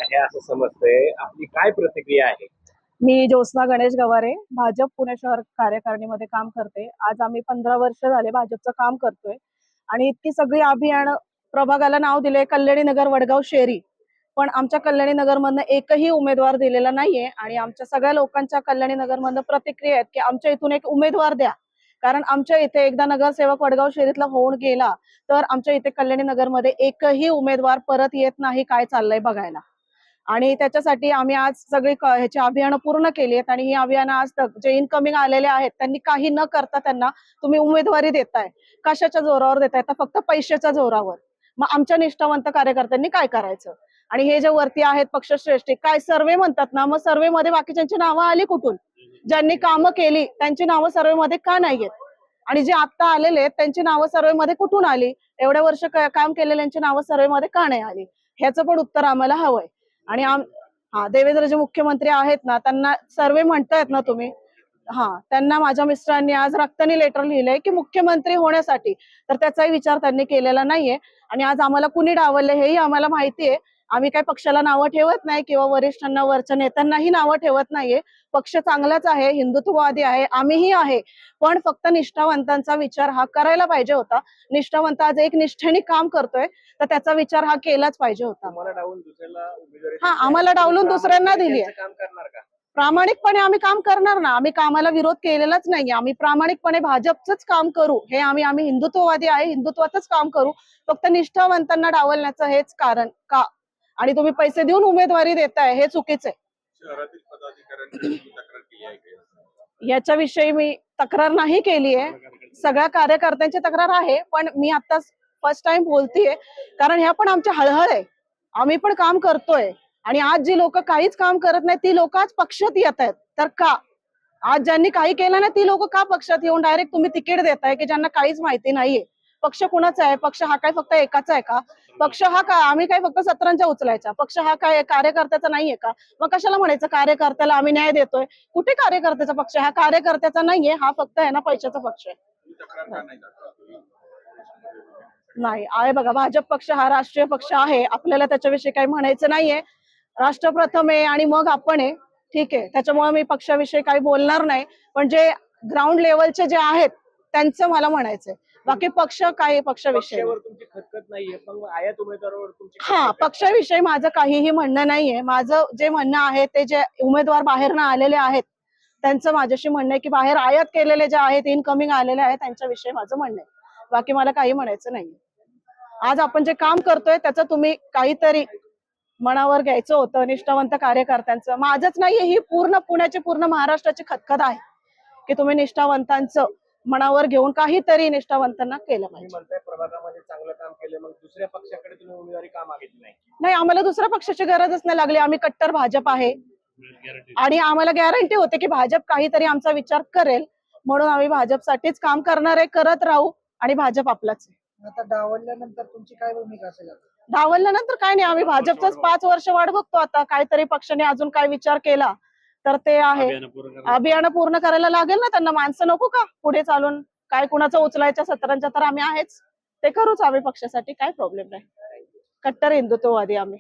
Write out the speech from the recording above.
आहे असं समजतंय. आपली काय प्रतिक्रिया आहे? मी ज्योत्स्ना गणेश गवारे, भाजप पुणे शहर कार्यकारिणीमध्ये काम करते. आज आम्ही 15 वर्ष झाले भाजपचं काम करतोय आणि इतकी सगळी अभियान प्रभागाला नाव दिले कल्याणी नगर वडगाव शेरी. पण आमच्या कल्याणी नगरमधनं एकही उमेदवार दिलेला नाहीये आणि आमच्या सगळ्या लोकांच्या कल्याणी नगरमधनं प्रतिक्रिया आहेत की आमच्या इथून एक उमेदवार द्या. कारण आमच्या इथे एकदा नगरसेवक वडगाव शेरीतला होऊन गेला तर आमच्या इथे कल्याणी नगरमध्ये एकही उमेदवार परत येत नाही काय चाललंय बघायला. आणि त्याच्यासाठी आम्ही आज सगळी ह्याची अभियानं पूर्ण केली आहेत आणि ही अभियानं आज तक जे इनकमिंग आलेले आहेत त्यांनी काही न करता त्यांना तुम्ही उमेदवारी देताय. कशाच्या जोरावर देताय? तर फक्त पैशाच्या जोरावर. मग आमच्या निष्ठावंत कार्यकर्त्यांनी काय करायचं? आणि हे जे वरती आहेत पक्षश्रेष्ठी काय सर्वे म्हणतात ना, मग सर्वे मध्ये बाकीच्यांची नावं आली कुठून? ज्यांनी कामं केली त्यांची नावं सर्वे मध्ये का नाही आहेत? आणि जे आता आलेले आहेत त्यांची नावं सर्वे मध्ये कुठून आली? एवढ्या वर्ष काम केलेल्यांची नावं सर्वे मध्ये का नाही आली? ह्याचं पण उत्तर आम्हाला हवंय. आणि देवेंद्र जे मुख्यमंत्री आहेत ना त्यांना सर्वे म्हणतायत ना तुम्ही, त्यांना माझ्या मिस्टरांनी आज रक्तानी लेटर लिहिलंय की मुख्यमंत्री होण्यासाठी, तर त्याचाही विचार त्यांनी केलेला नाहीये. आणि आज आम्हाला कुणी डावलले हेही आम्हाला माहितीये. आम्ही काही पक्षाला नावं ठेवत नाही किंवा वरिष्ठांना वरच्या नेत्यांनाही नावं ठेवत नाहीये. पक्ष चांगलाच आहे, हिंदुत्ववादी आहे, आम्हीही आहे. पण फक्त निष्ठावंतांचा विचार हा करायला पाहिजे होता. निष्ठावंत आज एक निष्ठेने काम करतोय तर त्याचा विचार हा केलाच पाहिजे होता. आम्हाला डावलून दुसऱ्यांना दिली आहे. काम करणार का? प्रामाणिकपणे आम्ही काम करणार ना. आम्ही कामाला विरोध केलेलाच नाहीये. आम्ही प्रामाणिकपणे भाजपचंच काम करू. हे आम्ही हिंदुत्ववादी आहे, हिंदुत्वाचंच काम करू. फक्त निष्ठावंतांना डावलण्याचं हेच कारण का? आणि तुम्ही पैसे देऊन उमेदवारी देताय हे चुकीचं आहे. शहरातील पदाधिकाऱ्यांनी तक्रार केली आहे का? याच्याविषयी मी तक्रार नाही केली आहे. सगळ्या कार्यकर्त्यांची तक्रार आहे, पण मी आता फर्स्ट टाइम बोलतीये कारण ह्या पण आमच्या हळहळ आहे. आम्ही पण काम करतोय आणि आज जी लोक काहीच काम करत नाही ती लोक आज पक्षात येत आहेत. तर का? आज ज्यांनी काही केलं ना ती लोक का पक्षात येऊन डायरेक्ट तुम्ही तिकीट देताय की ज्यांना काहीच माहिती नाहीये? पक्ष कुणाचा आहे? पक्ष हा काय फक्त एकाचा आहे का? पक्ष हा काय आम्ही काय फक्त सतरांच्या उचलायचा? पक्ष हा काय कार्यकर्त्याचा नाहीये का? मग कशाला म्हणायचं कार्यकर्त्याला आम्ही न्याय देतोय? कुठे कार्यकर्त्याचा पक्ष? हा कार्यकर्त्याचा नाहीये, हा फक्त आहे ना पैशाचा पक्ष आहे. नाही आहे बघा, भाजप पक्ष हा राष्ट्रीय पक्ष आहे. आपल्याला त्याच्याविषयी काही म्हणायचं नाहीये. राष्ट्र प्रथम आहे आणि मग आपण आहे. ठीक आहे, त्याच्यामुळे मी पक्षाविषयी काही बोलणार नाही. पण जे ग्राउंड लेवलचे जे आहेत त्यांचं मला म्हणायचंय. बाकी पक्ष काय पक्षाविषयी तुमची खतखत नाहीये, पण आयात उमेदवारावर तुमची पक्षाविषयी माझं काहीही म्हणणं नाहीये. माझं जे म्हणणं आहे ते जे उमेदवार बाहेरनं आलेले आहेत त्यांचं माझ्याशी म्हणणं आहे की बाहेर आयात केलेले जे आहेत इनकमिंग आलेले आहेत त्यांच्याविषयी माझं म्हणणं आहे. बाकी मला काही म्हणायचं नाही. आज आपण जे काम करतोय त्याचं तुम्ही काहीतरी मनावर घ्यायचं होतं निष्ठावंत कार्यकर्त्यांचं. माझंच नाहीये, ही पूर्ण पुण्याची पूर्ण महाराष्ट्राची खतखत आहे की तुम्ही निष्ठावंतांचं मनावर घेऊन काहीतरी निष्ठावंतांना केलं पाहिजे. प्रभागामध्ये चांगलं काम केलं, मग दुसऱ्या पक्षाकडे तुम्ही उमेदवारी का मागितली नाही? नाही, आम्हाला दुसऱ्या पक्षाची गरजच नाही लागली. आम्ही कट्टर भाजप आहे आणि आम्हाला गॅरंटी होते की भाजप काहीतरी आमचा विचार करेल म्हणून आम्ही भाजपसाठीच काम करणार आहे, करत राहू आणि भाजप आपलाच आहे. आता डावलल्यानंतर तुमची काय भूमिका असेल? डावलल्यानंतर काय नाही, आम्ही भाजपचाच 5 वर्ष वाट बघतो. आता काहीतरी पक्षाने अजून काय विचार केला तर ते आहे. अभियान पूर्ण करायला लागेल ना त्यांना. माणसं नको का पुढे चालून? काय कुणाचं उचलायच्या सतरांच्या तर आम्ही आहेच, ते करूच आम्ही पक्षासाठी. काय प्रॉब्लेम नाही. कट्टर हिंदुत्ववादी आम्ही.